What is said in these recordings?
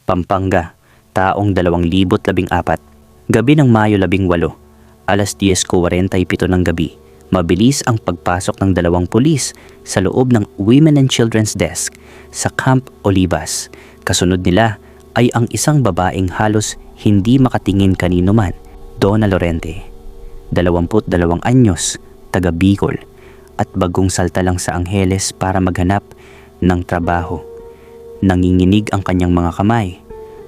Pampanga, taong 2014. Gabi ng Mayo 18, alas 10:47 ng gabi. Mabilis ang pagpasok ng dalawang pulis sa loob ng Women and Children's Desk sa Camp Olivas. Kasunod nila ay ang isang babaeng halos hindi makatingin kanino man, Donna Lorente, 22 anyos, taga Bicol, at bagong salta lang sa Angeles para maghanap ng trabaho. Nanginginig ang kanyang mga kamay,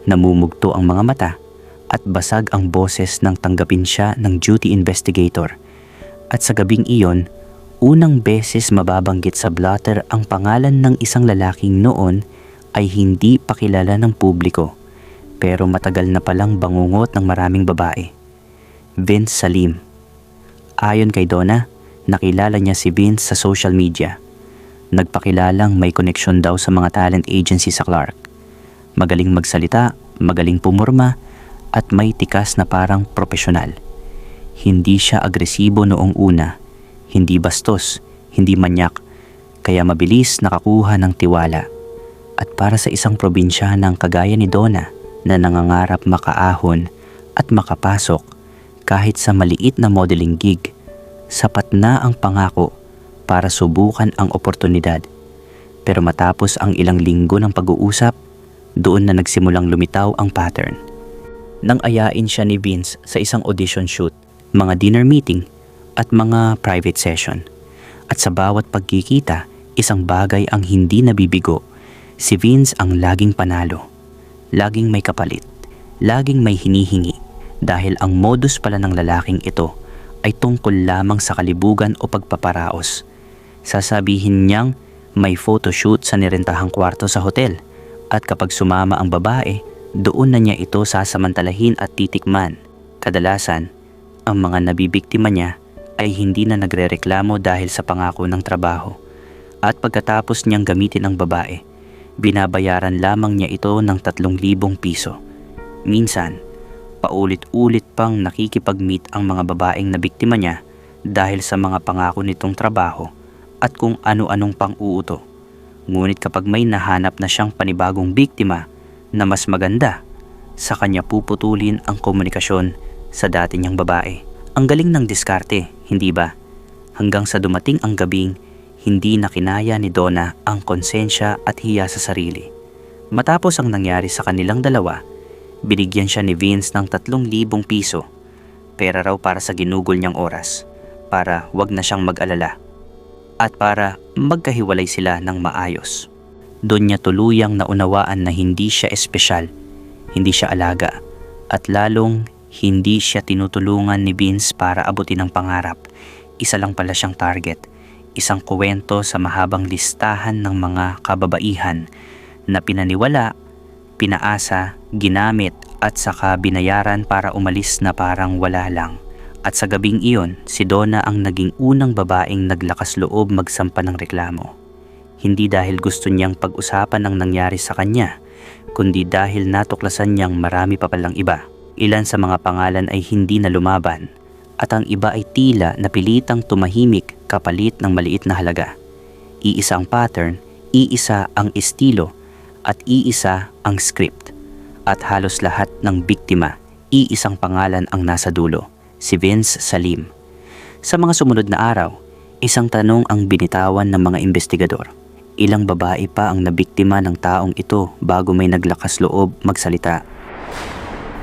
namumugto ang mga mata, at basag ang boses nang tanggapin siya ng duty investigator. At sa gabing iyon, unang beses mababanggit sa blotter ang pangalan ng isang lalaking noon ay hindi pakilala ng publiko, pero matagal na palang bangungot ng maraming babae. Vince Salim. Ayon kay Donna, nakilala niya si Vince sa social media. Nagpakilalang may koneksyon daw sa mga talent agency sa Clark. Magaling magsalita, magaling pumurma, at may tikas na parang propesyonal. Hindi siya agresibo noong una, hindi bastos, hindi manyak, kaya mabilis nakakuha ng tiwala. At para sa isang probinsyanang kagaya ni Donna na nangangarap makaahon at makapasok kahit sa maliit na modeling gig, sapat na ang pangako para subukan ang oportunidad. Pero matapos ang ilang linggo ng pag-uusap, doon na nagsimulang lumitaw ang pattern. Nang ayain siya ni Vince sa isang audition shoot, mga dinner meeting at mga private session. At sa bawat pagkikita, isang bagay ang hindi nabibigo. Si Vince ang laging panalo. Laging may kapalit. Laging may hinihingi. Dahil ang modus pala ng lalaking ito ay tungkol lamang sa kalibugan o pagpaparaos. Sasabihin niyang may photoshoot sa nirentahang kwarto sa hotel. At kapag sumama ang babae, doon na niya ito sasamantalahin at titikman. Kadalasan, ang mga nabibiktima niya ay hindi na nagrereklamo dahil sa pangako ng trabaho. At pagkatapos niyang gamitin ang babae, binabayaran lamang niya ito ng 3,000 piso. Minsan, paulit-ulit pang nakikipag-meet ang mga babaeng nabiktima niya dahil sa mga pangako nitong trabaho at kung ano-anong pang-uuto. Ngunit kapag may nahanap na siyang panibagong biktima na mas maganda, sa kanya puputulin ang komunikasyon sa dati niyang babae. Ang galing ng diskarte, hindi ba? Hanggang sa dumating ang gabing hindi na kinaya ni Donna ang konsensya at hiya sa sarili. Matapos ang nangyari sa kanilang dalawa, binigyan siya ni Vince ng 3,000 piso, pera raw para sa ginugol niyang oras, para wag na siyang mag-alala, at para magkahiwalay sila ng maayos. Doon niya tuluyang naunawaan na hindi siya espesyal, hindi siya alaga, at lalong hindi siya tinutulungan ni Vince para abutin ang pangarap. Isa lang pala siyang target, isang kuwento sa mahabang listahan ng mga kababaihan na pinaniwala, pinaasa, ginamit at saka binayaran para umalis na parang wala lang. At sa gabing iyon, si Donna ang naging unang babaeng naglakas loob magsampa ng reklamo. Hindi dahil gusto niyang pag-usapan ang nangyari sa kanya, kundi dahil natuklasan niyang marami pa palang iba. Ilan sa mga pangalan ay hindi na lumaban, at ang iba ay tila napilitang tumahimik kapalit ng maliit na halaga. Iisa ang pattern, iisa ang estilo, at iisa ang script. At halos lahat ng biktima, iisang pangalan ang nasa dulo. Si Vince Salim. Sa mga sumunod na araw, isang tanong ang binitawan ng mga investigador. Ilang babae pa ang nabiktima ng taong ito bago may naglakas loob magsalita.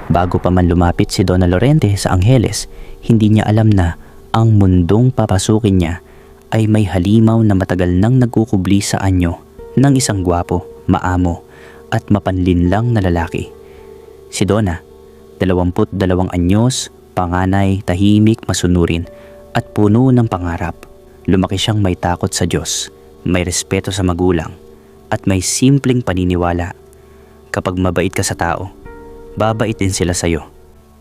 Bago pa man lumapit si Donna Lorente sa Angeles, hindi niya alam na ang mundong papasukin niya ay may halimaw na matagal nang nagkukubli sa anyo ng isang gwapo, maamo at mapanlinlang na lalaki. Si Donna, 22 anyos, panganay, tahimik, masunurin, at puno ng pangarap. Lumaki siyang may takot sa Diyos, may respeto sa magulang, at may simpleng paniniwala. Kapag mabait ka sa tao, babait din sila sa'yo.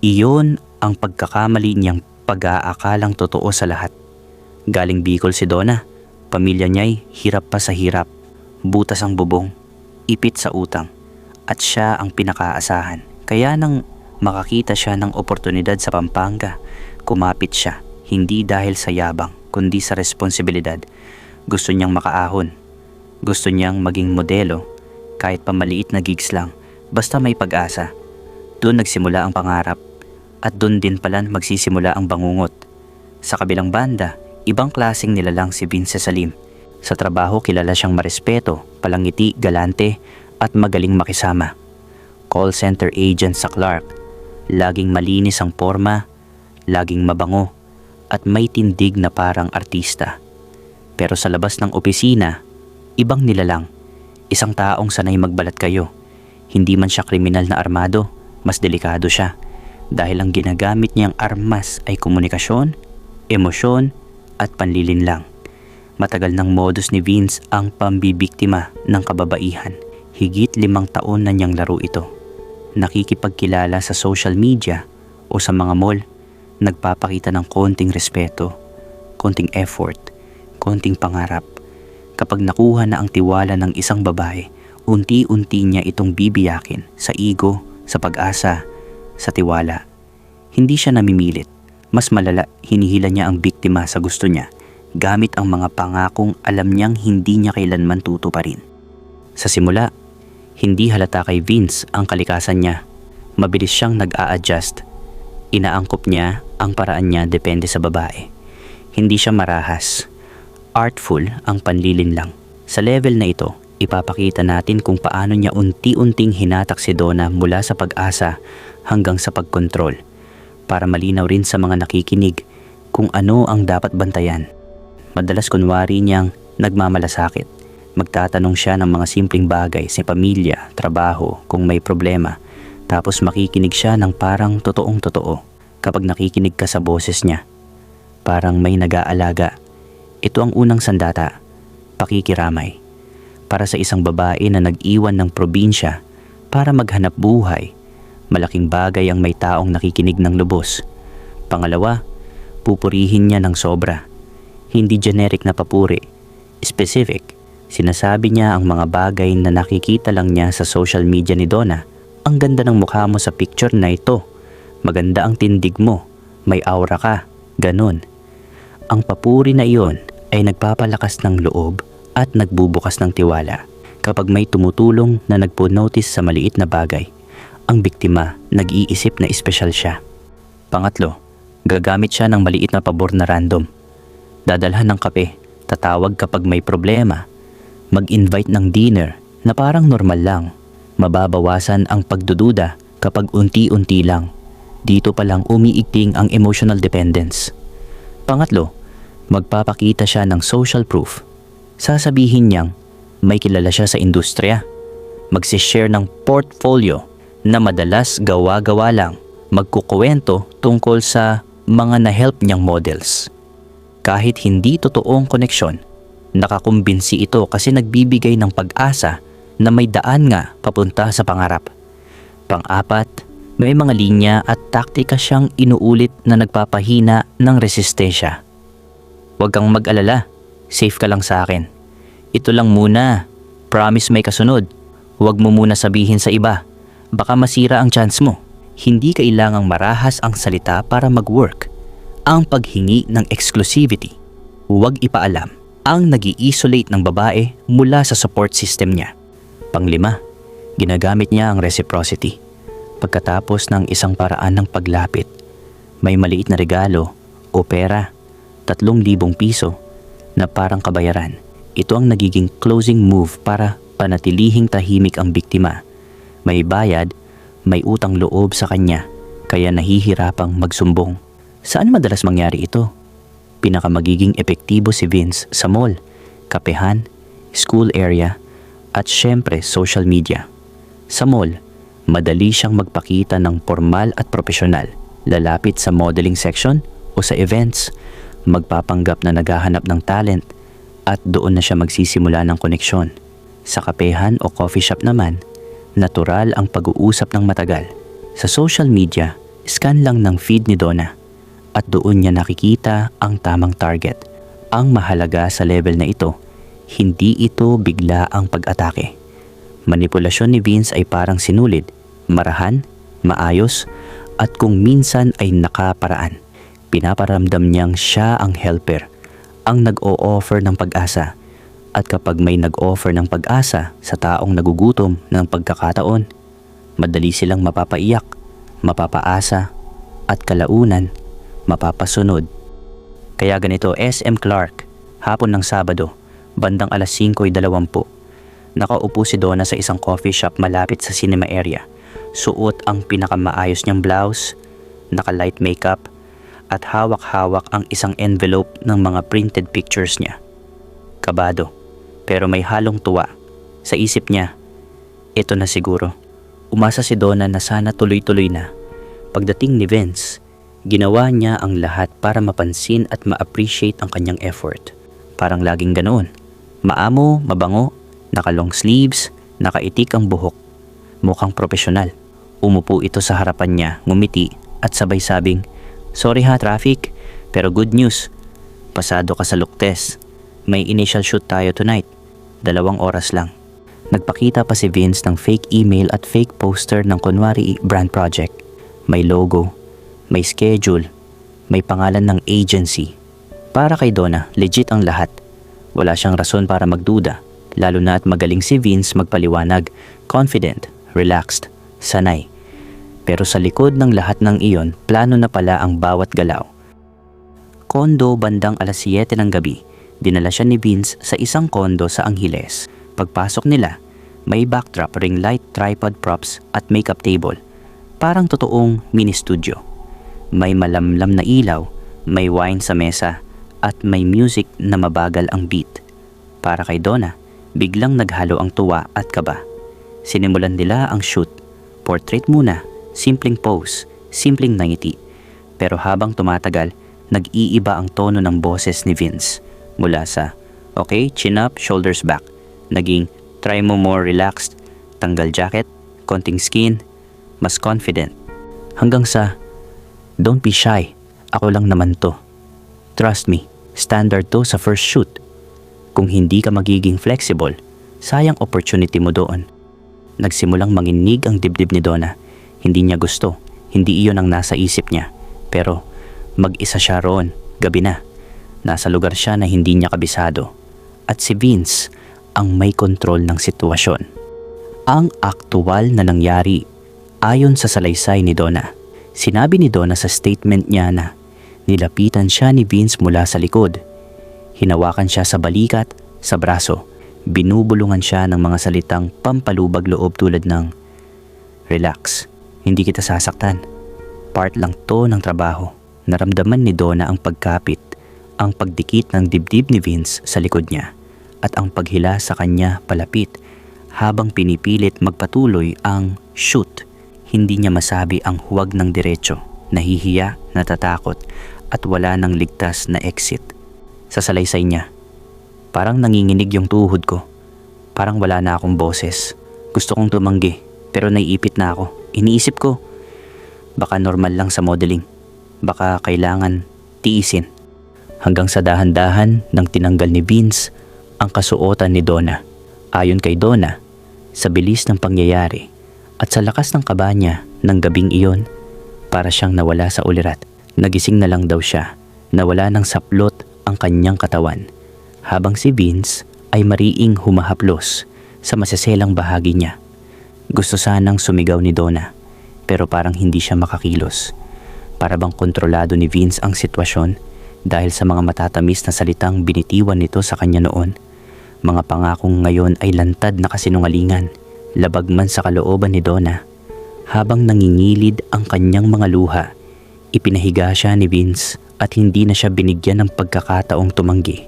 Iyon ang pagkakamali niyang pag-aakalang totoo sa lahat. Galing Bicol si Donna, pamilya niya'y hirap pa sa hirap, butas ang bubong, ipit sa utang, at siya ang pinakaasahan. Kaya nang makakita siya ng oportunidad sa Pampanga, kumapit siya, hindi dahil sa yabang, kundi sa responsibilidad. Gusto niyang makaahon. Gusto niyang maging modelo, kahit pa maliit na gigs lang, basta may pag-asa. Doon nagsimula ang pangarap at doon din pala magsisimula ang bangungot. Sa kabilang banda, ibang klaseng nilalang si Vince Salim. Sa trabaho kilala siyang marespeto, palangiti, galante at magaling makisama. Call center agent sa Clark, laging malinis ang porma, laging mabango at may tindig na parang artista. Pero sa labas ng opisina, ibang nilalang. Isang taong sanay magbalat kayo. Hindi man siya kriminal na armado, mas delikado siya dahil ang ginagamit niyang armas ay komunikasyon, emosyon at panlilinlang. Matagal ng modus ni Vince ang pambibiktima ng kababaihan. Higit 5 taon na niyang laro ito. Nakikipagkilala sa social media o sa mga mall, nagpapakita ng konting respeto, konting effort, konting pangarap. Kapag nakuha na ang tiwala ng isang babae, unti-unti niya itong bibiyakin sa ego, sa pag-asa, sa tiwala. Hindi siya namimilit. Mas malala, hinihila niya ang biktima sa gusto niya gamit ang mga pangakong alam niyang hindi niya kailanman tutuparin. Sa simula, hindi halata kay Vince ang kalikasan niya. Mabilis siyang nag-a-adjust. Inaangkop niya ang paraan niya depende sa babae. Hindi siya marahas. Artful ang panlilinlang. Sa level na ito, ipapakita natin kung paano niya unti-unting hinatak si Donna mula sa pag-asa hanggang sa pagkontrol para malinaw rin sa mga nakikinig kung ano ang dapat bantayan. Madalas kunwari niyang nagmamalasakit. Magtatanong siya ng mga simpleng bagay sa pamilya, trabaho, kung may problema. Tapos makikinig siya ng parang totoong-totoo. Kapag nakikinig ka sa boses niya, parang may nag-aalaga. Ito ang unang sandata, pakikiramay. Para sa isang babae na nag-iwan ng probinsya para maghanap buhay, malaking bagay ang may taong nakikinig ng lubos. Pangalawa, pupurihin niya ng sobra. Hindi generic na papuri, specific. Sinasabi niya ang mga bagay na nakikita lang niya sa social media ni Donna. Ang ganda ng mukha mo sa picture na ito. Maganda ang tindig mo. May aura ka. Ganon. Ang papuri na iyon ay nagpapalakas ng loob at nagbubukas ng tiwala. Kapag may tumutulong na nagpo-notice sa maliit na bagay, ang biktima nag-iisip na espesyal siya. Pangatlo, gagamit siya ng maliit na pabor na random. Dadalhan ng kape, tatawag kapag may problema, mag-invite ng dinner na parang normal lang. Mababawasan ang pagdududa kapag unti-unti lang. Dito pa lang umiigting ang emotional dependence. Pangatlo, magpapakita siya ng social proof. Sasabihin niyang may kilala siya sa industriya. Magsishare ng portfolio na madalas gawa-gawa lang. Magkukuwento tungkol sa mga na-help niyang models. Kahit hindi totoong koneksyon, nakakumbinsi ito kasi nagbibigay ng pag-asa na may daan nga papunta sa pangarap. Pang-apat, may mga linya at taktika siyang inuulit na nagpapahina ng resistensya. Huwag kang mag-alala, safe ka lang sa akin. Ito lang muna, promise may kasunod. Huwag mo muna sabihin sa iba, baka masira ang chance mo. Hindi kailangang marahas ang salita para mag-work. Ang paghingi ng exclusivity, huwag ipaalam, ang nag-i-isolate ng babae mula sa support system niya. Panglima, ginagamit niya ang reciprocity. Pagkatapos ng isang paraan ng paglapit, may maliit na regalo o pera, 3,000 piso na parang kabayaran. Ito ang nagiging closing move para panatilihing tahimik ang biktima. May bayad, may utang loob sa kanya, kaya nahihirapang magsumbong. Saan madalas mangyari ito? Pinakamagiging epektibo si Vince sa mall, kapehan, school area, at syempre social media. Sa mall, madali siyang magpakita ng formal at profesional. Lalapit sa modeling section o sa events, magpapanggap na naghahanap ng talent at doon na siya magsisimula ng koneksyon. Sa kapehan o coffee shop naman, natural ang pag-uusap ng matagal. Sa social media, scan lang ng feed ni Donna at doon niya nakikita ang tamang target. Ang mahalaga sa level na ito, hindi ito bigla ang pag-atake. Manipulasyon ni Vince ay parang sinulid, marahan, maayos, at kung minsan ay nakaparaan. Pinaparamdam niyang siya ang helper, ang nag-o-offer ng pag-asa. At kapag may nag-offer ng pag-asa sa taong nagugutom ng pagkakataon, Madali silang mapapaiyak, mapapaasa, at kalaunan, mapapasunod. Kaya ganito, SM Clark, hapon ng Sabado, bandang alas 5:20. Nakaupo si Donna sa isang coffee shop malapit sa cinema area. Suot ang pinakamaayos niyang blouse, naka-light makeup, at hawak-hawak ang isang envelope ng mga printed pictures niya. Kabado, pero may halong tuwa. Sa isip niya, ito na siguro. Umasa si Donna na sana tuloy-tuloy na. Pagdating ni Vince, ginawa niya ang lahat para mapansin at ma-appreciate ang kanyang effort. Parang laging ganoon. Maamo, mabango, naka-long sleeves, nakaitik ang buhok. Mukhang profesional. Umupo ito sa harapan niya, ngumiti at sabay sabing, "Sorry ha, traffic, pero good news. Pasado ka sa look test. May initial shoot tayo tonight. 2 oras lang." Nagpakita pa si Vince ng fake email at fake poster ng kunwari brand project. May logo, may schedule, may pangalan ng agency. Para kay Donna, legit ang lahat. Wala siyang rason para magduda, lalo na at magaling si Vince magpaliwanag, confident, relaxed, sanay. Pero sa likod ng lahat ng iyon, plano na pala ang bawat galaw. Kondo bandang alas 7 ng gabi, dinala siya ni Vince sa isang kondo sa Angeles. Pagpasok nila, may backdrop, ring light, tripod props at makeup table. Parang totoong mini studio. May malamlam na ilaw, may wine sa mesa, at may music na mabagal ang beat. Para kay Donna, biglang naghalo ang tuwa at kaba. Sinimulan nila ang shoot. Portrait muna, simpleng pose, simpleng ngiti. Pero habang tumatagal, nag-iiba ang tono ng boses ni Vince. Mula sa, "Okay, chin up, shoulders back," naging, "Try mo more relaxed, tanggal jacket, konting skin, mas confident." Hanggang sa, "Don't be shy, ako lang naman to. Trust me, standard to sa first shoot. Kung hindi ka magiging flexible, sayang opportunity mo doon." Nagsimulang manginig ang dibdib ni Donna. Hindi niya gusto, hindi iyon ang nasa isip niya. Pero mag-isa siya roon, gabi na. Nasa lugar siya na hindi niya kabisado. At si Vince ang may kontrol ng sitwasyon. Ang aktual na nangyari ayon sa salaysay ni Donna. Sinabi ni Donna sa statement niya na nilapitan siya ni Vince mula sa likod. Hinawakan siya sa balikat, sa braso. Binubulungan siya ng mga salitang pampalubag loob tulad ng, "Relax, hindi kita sasaktan. Part lang to ng trabaho." Naramdaman ni Donna ang pagkapit, ang pagdikit ng dibdib ni Vince sa likod niya, at ang paghila sa kanya palapit habang pinipilit magpatuloy ang shoot. Hindi niya masabi ang huwag ng diretso, nahihiya, natatakot, at wala nang ligtas na exit. Sa salaysay niya, "Parang nanginginig yung tuhod ko. Parang wala na akong boses. Gusto kong tumanggi, pero naiipit na ako. Iniisip ko, baka normal lang sa modeling. Baka kailangan tiisin." Hanggang sa dahan-dahan nang tinanggal ni Vince ang kasuotan ni Donna. Ayon kay Donna, sa bilis ng pangyayari at sa lakas ng kaba niya ng gabing iyon, para siyang nawala sa ulirat. Nagising na lang daw siya, nawala ng saplot ang kanyang katawan, habang si Vince ay mariing humahaplos sa maseselang bahagi niya. Gusto sanang sumigaw ni Donna, pero parang hindi siya makakilos. Para bang kontrolado ni Vince ang sitwasyon dahil sa mga matatamis na salitang binitiwan nito sa kanya noon. Mga pangakong ngayon ay lantad na kasinungalingan, labag man sa kalooban ni Donna. Habang nangingilid ang kanyang mga luha, ipinahiga siya ni Vince at hindi na siya binigyan ng pagkakataong tumanggi.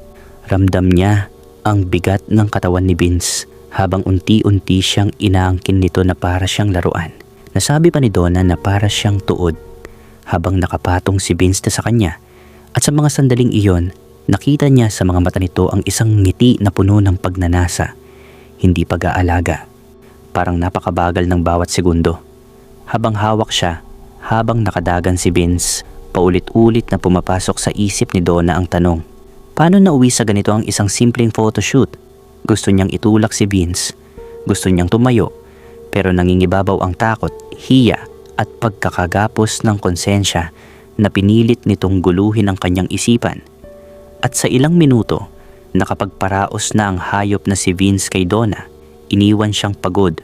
Ramdam niya ang bigat ng katawan ni Vince habang unti-unti siyang inaangkin nito na para siyang laruan. Nasabi pa ni Donna na para siyang tuod habang nakapatong si Vince sa kanya, at sa mga sandaling iyon, nakita niya sa mga mata nito ang isang ngiti na puno ng pagnanasa, hindi pag-aalaga. Parang napakabagal ng bawat segundo. Habang hawak siya, habang nakadagan si Vince, paulit-ulit na pumapasok sa isip ni Donna ang tanong, paano nauwi sa ganito ang isang simpleng photoshoot? Gusto niyang itulak si Vince, gusto niyang tumayo, pero nangingibabaw ang takot, hiya at pagkakagapos ng konsensya na pinilit nitong guluhin ang kanyang isipan. At sa ilang minuto, nakapagparaos na ang hayop na si Vince kay Donna. Iniwan siyang pagod,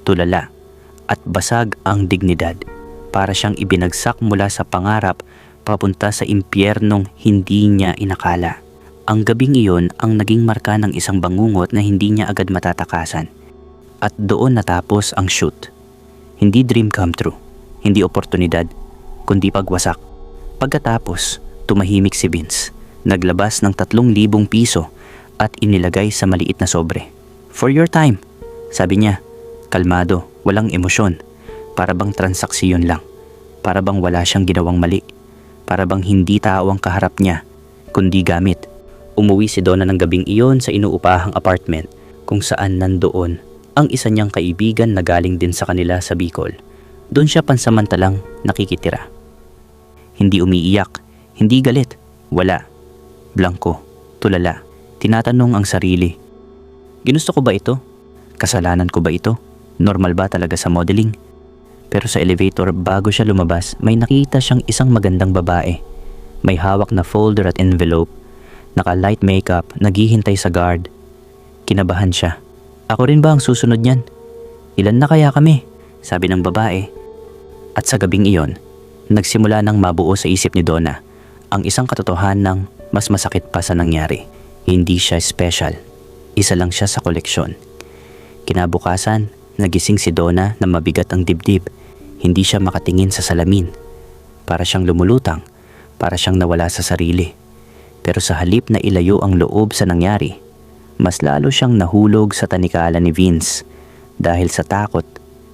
tulala, at basag ang dignidad. Para siyang ibinagsak mula sa pangarap papunta sa impyernong hindi niya inakala. Ang gabing iyon ang naging marka ng isang bangungot na hindi niya agad matatakasan. At doon natapos ang shoot. Hindi dream come true, hindi oportunidad, kundi pagwasak. Pagkatapos, tumahimik si Vince. Naglabas ng 3,000 piso at inilagay sa maliit na sobre. "For your time," sabi niya. Kalmado, walang emosyon. Para bang transaksiyon lang. Para bang wala siyang ginawang mali. Para bang hindi tao ang kaharap niya, kundi gamit. Umuwi si Donna ng gabing iyon sa inuupahang apartment kung saan nandoon ang isa niyang kaibigan na galing din sa kanila sa Bicol. Doon siya pansamantalang nakikitira. Hindi umiiyak, hindi galit, wala. Blanko, tulala. Tinatanong ang sarili. Ginusto ko ba ito? Kasalanan ko ba ito? Normal ba talaga sa modeling? Pero sa elevator bago siya lumabas, may nakita siyang isang magandang babae. May hawak na folder at envelope. Naka-light makeup, naghihintay sa guard. Kinabahan siya. "Ako rin ba ang susunod niyan? Ilan na kaya kami?" sabi ng babae. At sa gabing iyon, nagsimula nang mabuo sa isip ni Donna ang isang katotohanan ng mas masakit pa sa nangyari. Hindi siya special. Isa lang siya sa koleksyon. Kinabukasan, nagising si Donna na mabigat ang dibdib. Hindi siya makatingin sa salamin. Para siyang lumulutang, para siyang nawala sa sarili. Pero sa halip na ilayo ang loob sa nangyari, mas lalo siyang nahulog sa tanikala ni Vince dahil sa takot,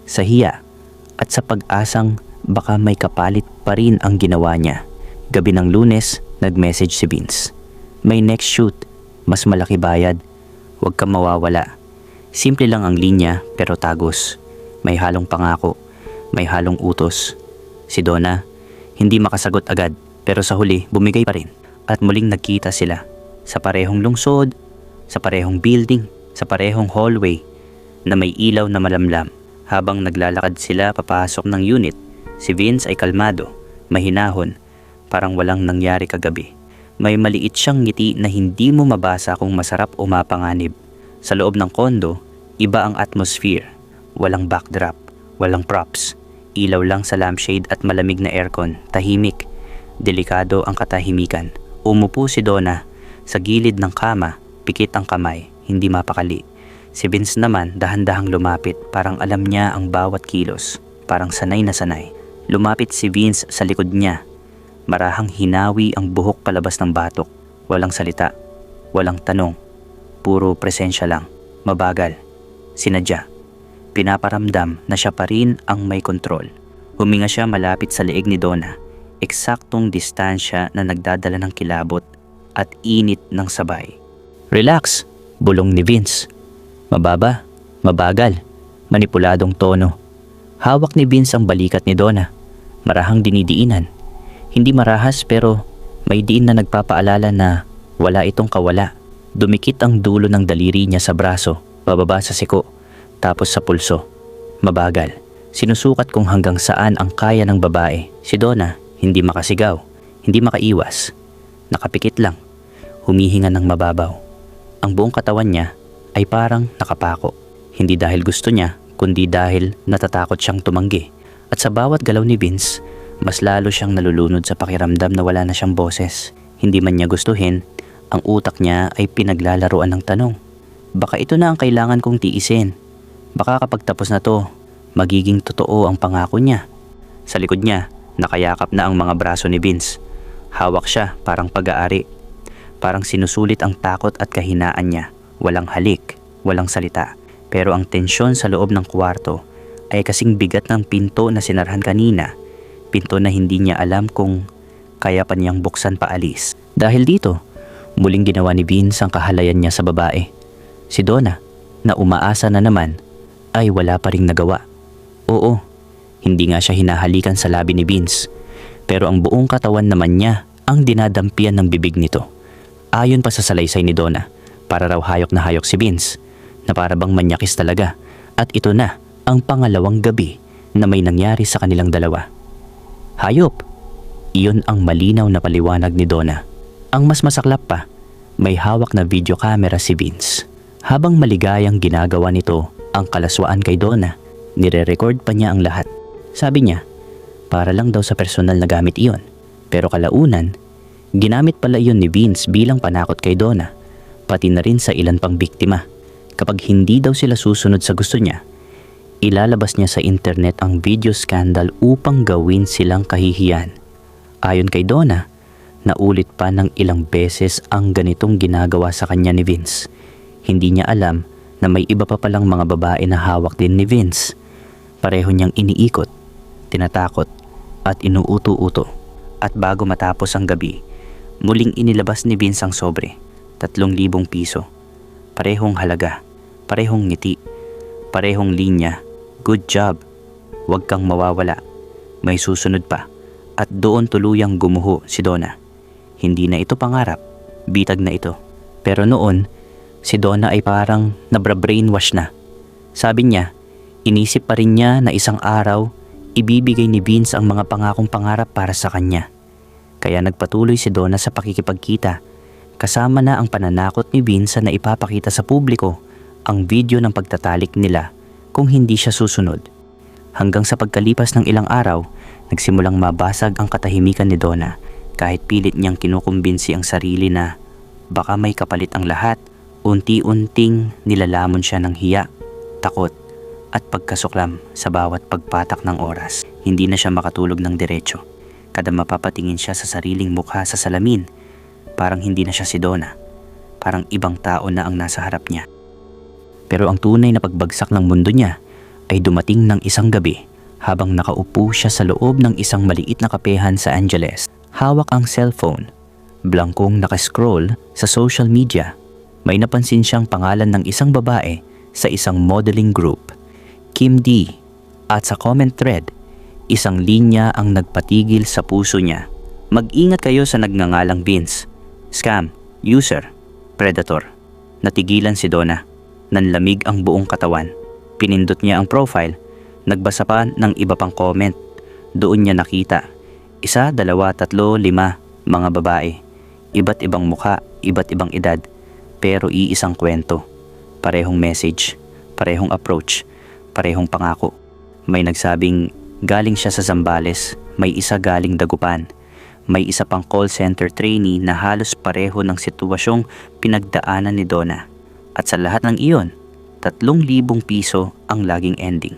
sa hiya, at sa pag-asang baka may kapalit pa rin ang ginawa niya. Gabi ng Lunes, nag-message si Vince. "May next shoot, mas malaki bayad. Huwag kang mawawala." Simple lang ang linya pero tagos. May halong pangako, may halong utos. Si Donna, hindi makasagot agad pero sa huli bumigay pa rin. At muling nagkita sila sa parehong lungsod, sa parehong building, sa parehong hallway na may ilaw na malamlam. Habang naglalakad sila papasok ng unit, si Vince ay kalmado, mahinahon, parang walang nangyari kagabi. May maliit siyang ngiti na hindi mo mabasa kung masarap o mapanganib. Sa loob ng kondo, iba ang atmosphere. Walang backdrop, walang props. Ilaw lang sa lampshade at malamig na aircon. Tahimik. Delikado ang katahimikan. Umupo si Donna sa gilid ng kama, pikit ang kamay, hindi mapakali. Si Vince naman dahan-dahang lumapit, parang alam niya ang bawat kilos. Parang sanay na sanay. Lumapit si Vince sa likod niya. Marahang hinawi ang buhok palabas ng batok. Walang salita, walang tanong. Puro presensya lang. Mabagal. Sinadya. Pinaparamdam na siya pa rin ang may kontrol. Huminga siya malapit sa leeg ni Donna. Eksaktong distansya na nagdadala ng kilabot at init ng sabay. "Relax," bulong ni Vince. Mababa, mabagal, manipuladong tono. Hawak ni Vince ang balikat ni Donna. Marahang dinidiinan. Hindi marahas pero may diin na nagpapaalala na wala itong kawala. Dumikit ang dulo ng daliri niya sa braso, bababa sa siko, tapos sa pulso. Mabagal. Sinusukat kung hanggang saan ang kaya ng babae. Si Donna, hindi makasigaw, hindi makaiwas. Nakapikit lang, humihinga ng mababaw. Ang buong katawan niya ay parang nakapako. Hindi dahil gusto niya, kundi dahil natatakot siyang tumanggi. At sa bawat galaw ni Vince, mas lalo siyang nalulunod sa pakiramdam na wala na siyang boses. Hindi man niya gustuhin, ang utak niya ay pinaglalaruan ng tanong. Baka ito na ang kailangan kong tiisin. Baka kapag tapos na to, magiging totoo ang pangako niya. Sa likod niya, nakayakap na ang mga braso ni Vince. Hawak siya parang pag-aari. Parang sinusulit ang takot at kahinaan niya. Walang halik, walang salita. Pero ang tensyon sa loob ng kwarto ay kasing bigat ng pinto na sinarhan kanina. Pinto na hindi niya alam kung kaya pa niyang buksan paalis. Dahil dito, muling ginawa ni Vince ang kahalayan niya sa babae. Si Donna, na umaasa na naman, ay wala pa ring nagawa. Oo, hindi nga siya hinahalikan sa labi ni Vince. Pero ang buong katawan naman niya ang dinadampian ng bibig nito. Ayon pa sa salaysay ni Donna, para raw hayok na hayok si Vince, na para bang manyakis talaga. At ito na ang pangalawang gabi na may nangyari sa kanilang dalawa. Hayop! Iyon ang malinaw na paliwanag ni Donna. Ang mas masaklap pa, may hawak na video camera si Vince. Habang maligayang ginagawa nito ang kalaswaan kay Donna, Nire-record pa niya ang lahat. Sabi niya, para lang daw sa personal na gamit iyon. Pero kalaunan, ginamit pala iyon ni Vince bilang panakot kay Donna, pati na rin sa ilan pang biktima. Kapag hindi daw sila susunod sa gusto niya, ilalabas niya sa internet ang video scandal upang gawin silang kahihiyan. Ayon kay Donna, naulit pa ng ilang beses ang ganitong ginagawa sa kanya ni Vince. Hindi niya alam na may iba pa palang mga babae na hawak din ni Vince. Pareho niyang iniikot, tinatakot at inuuto-uto. At bago matapos ang gabi, muling inilabas ni Vince ang sobre, 3,000 piso. Parehong halaga, parehong ngiti, parehong linya. Good job, huwag kang mawawala. May susunod pa. At doon tuluyang gumuho si Donna. Hindi na ito pangarap, bitag na ito. Pero noon, si Donna ay parang nabra-brainwash na. Sabi niya, inisip pa rin niya na isang araw, ibibigay ni Vince ang mga pangakong pangarap para sa kanya. Kaya nagpatuloy si Donna sa pakikipagkita. Kasama na ang pananakot ni Vince na ipapakita sa publiko ang video ng pagtatalik nila kung hindi siya susunod. Hanggang sa pagkalipas ng ilang araw, nagsimulang mabasag ang katahimikan ni Donna kahit pilit niyang kinukumbinsi ang sarili na baka may kapalit ang lahat. Unti-unting nilalamon siya ng hiya, takot at pagkasuklam sa bawat pagpatak ng oras. Hindi na siya makatulog ng diretso. Kada mapapatingin siya sa sariling mukha sa salamin, parang hindi na siya si Donna. Parang ibang tao na ang nasa harap niya. Pero ang tunay na pagbagsak ng mundo niya ay dumating ng isang gabi habang nakaupo siya sa loob ng isang maliit na kapehan sa Angeles. Hawak ang cellphone, blangkong nakascroll sa social media. May napansin siyang pangalan ng isang babae sa isang modeling group, Kim D. At sa comment thread, isang linya ang nagpatigil sa puso niya. Mag-ingat kayo sa nagngangalang Vince. Scam, user, predator. Natigilan si Donna. Nanlamig ang buong katawan. Pinindot niya ang profile. Nagbasa pa ng iba pang comment. Doon niya nakita. 1, 2, 3, 5 mga babae. Iba't ibang mukha, iba't ibang edad. Pero iisang kwento. Parehong message, parehong approach, parehong pangako. May nagsabing galing siya sa Zambales, may isa galing Dagupan. May isa pang call center trainee na halos pareho ng sitwasyong pinagdaanan ni Donna. At sa lahat ng iyon, 3,000 piso ang laging ending.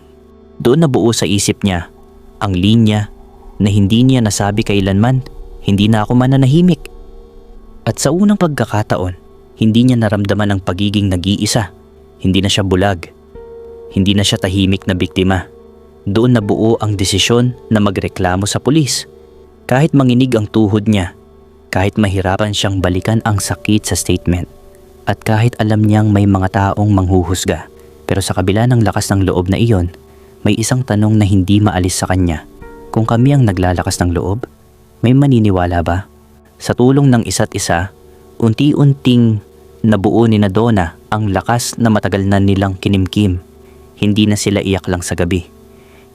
Doon nabuo sa isip niya ang linya na hindi niya nasabi kailanman, hindi na ako mananahimik. At sa unang pagkakataon, hindi niya naramdaman ang pagiging nag-iisa. Hindi na siya bulag. Hindi na siya tahimik na biktima. Doon nabuo ang desisyon na magreklamo sa pulis. Kahit manginig ang tuhod niya, kahit mahirapan siyang balikan ang sakit sa statement, at kahit alam niyang may mga taong manghuhusga. Pero sa kabila ng lakas ng loob na iyon, may isang tanong na hindi maalis sa kanya. Kung kami ang naglalakas ng loob, may maniniwala ba? Sa tulong ng isa't isa, unti-unting nabuo ni Donna ang lakas na matagal na nilang kinimkim. Hindi na sila iyak lang sa gabi.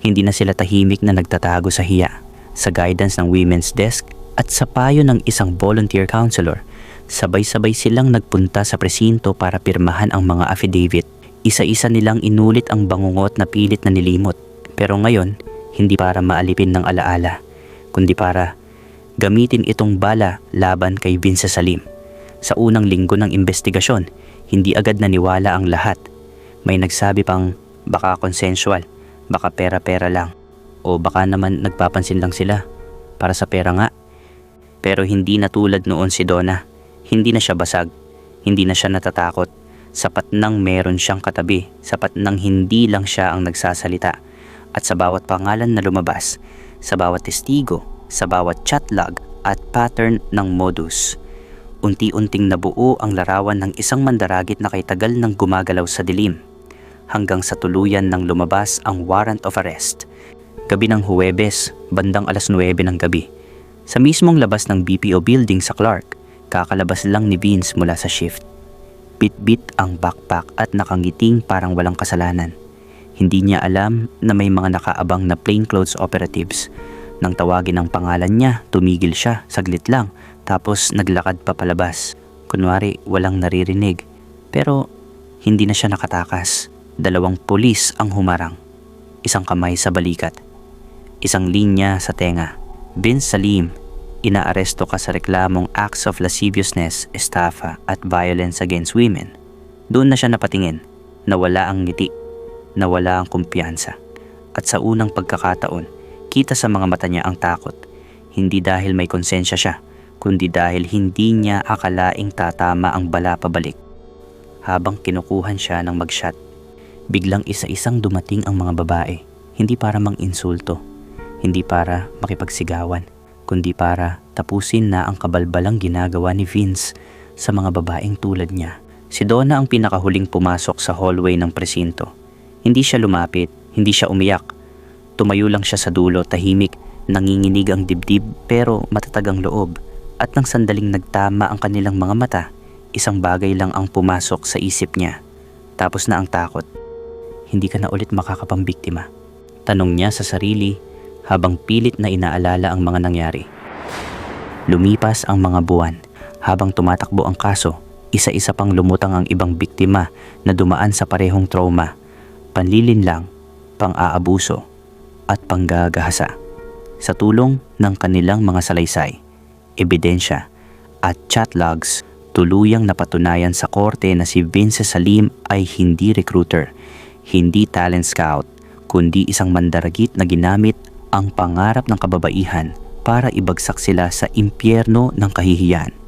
Hindi na sila tahimik na nagtatago sa hiya. Sa guidance ng women's desk at sa payo ng isang volunteer counselor, sabay-sabay silang nagpunta sa presinto para pirmahan ang mga affidavit. Isa-isa nilang inulit ang bangungot na pilit na nilimot. Pero ngayon, hindi para maalipin ng alaala, kundi para gamitin itong bala laban kay Vince Salim. Sa unang linggo ng investigasyon, hindi agad naniwala ang lahat. May nagsabi pang baka consensual, baka pera-pera lang, o baka naman nagpapansin lang sila para sa pera nga. Pero hindi na tulad noon si Donna. Hindi na siya basag, hindi na siya natatakot. Sapat nang meron siyang katabi, sapat nang hindi lang siya ang nagsasalita. At sa bawat pangalan na lumabas, sa bawat testigo, sa bawat chat log at pattern ng modus, unti-unting nabuo ang larawan ng isang mandaragit na kay tagal nang gumagalaw sa dilim, hanggang sa tuluyan nang lumabas ang warrant of arrest. Gabi ng Huwebes, bandang 9:00 ng gabi, sa mismong labas ng BPO building sa Clark, kakalabas lang ni Vince mula sa shift. Bit-bit ang backpack at nakangiting parang walang kasalanan. Hindi niya alam na may mga nakaabang na plainclothes operatives. Nang tawagin ang pangalan niya, tumigil siya, saglit lang, tapos naglakad pa palabas. Kunwari walang naririnig. Pero hindi na siya nakatakas. 2 pulis ang humarang. isang kamay sa balikat, isang linya sa tenga. Vince Salim, inaaresto ka sa reklamong acts of lasciviousness, estafa at violence against women. Doon na siya napatingin, nawala ang ngiti, nawala ang kumpiyansa. At sa unang pagkakataon, kita sa mga mata niya ang takot. Hindi dahil may konsensya siya, kundi dahil hindi niya akalaing tatama ang bala pabalik. Habang kinukuhan siya ng mag-shot, biglang isa-isang dumating ang mga babae, hindi para mang-insulto, hindi para makipagsigawan, kundi para tapusin na ang kabalbalang ginagawa ni Vince sa mga babaeng tulad niya. Si Donna ang pinakahuling pumasok sa hallway ng presinto. Hindi siya lumapit, hindi siya umiyak. Tumayo lang siya sa dulo, tahimik, nanginginig ang dibdib pero matatag ang loob. At nang sandaling nagtama ang kanilang mga mata, isang bagay lang ang pumasok sa isip niya. Tapos na ang takot. Hindi ka na ulit makakapambiktima. Tanong niya sa sarili habang pilit na inaalala ang mga nangyari. Lumipas ang mga buwan. Habang tumatakbo ang kaso, isa-isa pang lumutang ang ibang biktima na dumaan sa parehong trauma, panlilinlang, pang-aabuso at panggagahasa. Sa tulong ng kanilang mga salaysay, ebidensya at chat logs, tuluyang napatunayan sa korte na si Vince Salim ay hindi recruiter, hindi talent scout, kundi isang mandaragit na ginamit ang pangarap ng kababaihan para ibagsak sila sa impyerno ng kahihiyan.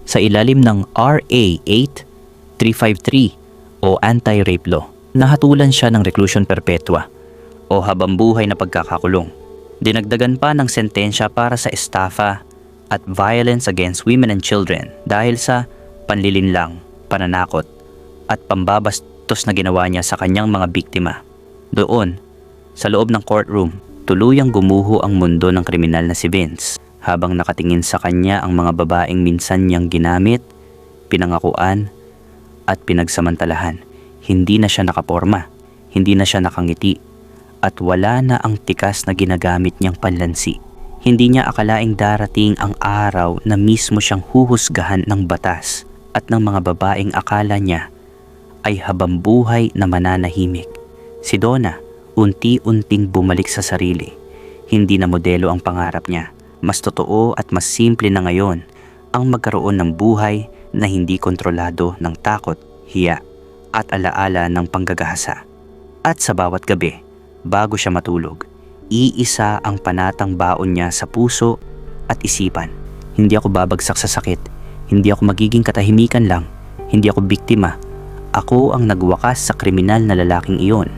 Sa ilalim ng RA 8353 o Anti-Rape Law, nahatulan siya ng reclusion perpetua o habambuhay na pagkakakulong. Dinagdagan pa ng sentensya para sa estafa at violence against women and children dahil sa panlilinlang, pananakot at pambabastos na ginawa niya sa kanyang mga biktima. Doon, sa loob ng courtroom, tuluyang gumuho ang mundo ng kriminal na si Vince habang nakatingin sa kanya ang mga babaeng minsan niyang ginamit, pinangakuan at pinagsamantalahan. Hindi na siya nakaporma, hindi na siya nakangiti at wala na ang tikas na ginagamit niyang panlansi. Hindi niya akalaing darating ang araw na mismo siyang huhusgahan ng batas at ng mga babaeng akala niya ay habambuhay na mananahimik. Si Donna, unti-unting bumalik sa sarili. Hindi na modelo ang pangarap niya. Mas totoo at mas simple na ngayon ang magkaroon ng buhay na hindi kontrolado ng takot, hiya at alaala ng panggagahasa. At sa bawat gabi, bago siya matulog, iisa ang panatang baon niya sa puso at isipan. Hindi ako babagsak sa sakit. Hindi ako magiging katahimikan lang. Hindi ako biktima. Ako ang nagwakas sa kriminal na lalaking iyon.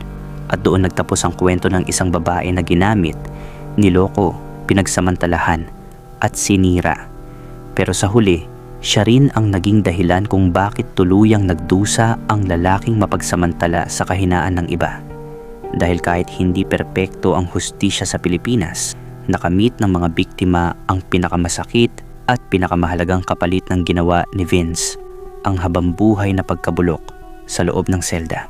At doon nagtapos ang kwento ng isang babae na ginamit, niloko, pinagsamantalahan at sinira. Pero sa huli, siya rin ang naging dahilan kung bakit tuluyang nagdusa ang lalaking mapagsamantala sa kahinaan ng iba. Dahil kahit hindi perpekto ang hustisya sa Pilipinas, nakamit ng mga biktima ang pinakamasakit at pinakamahalagang kapalit ng ginawa ni Vince, ang habambuhay na pagkabulok sa loob ng selda.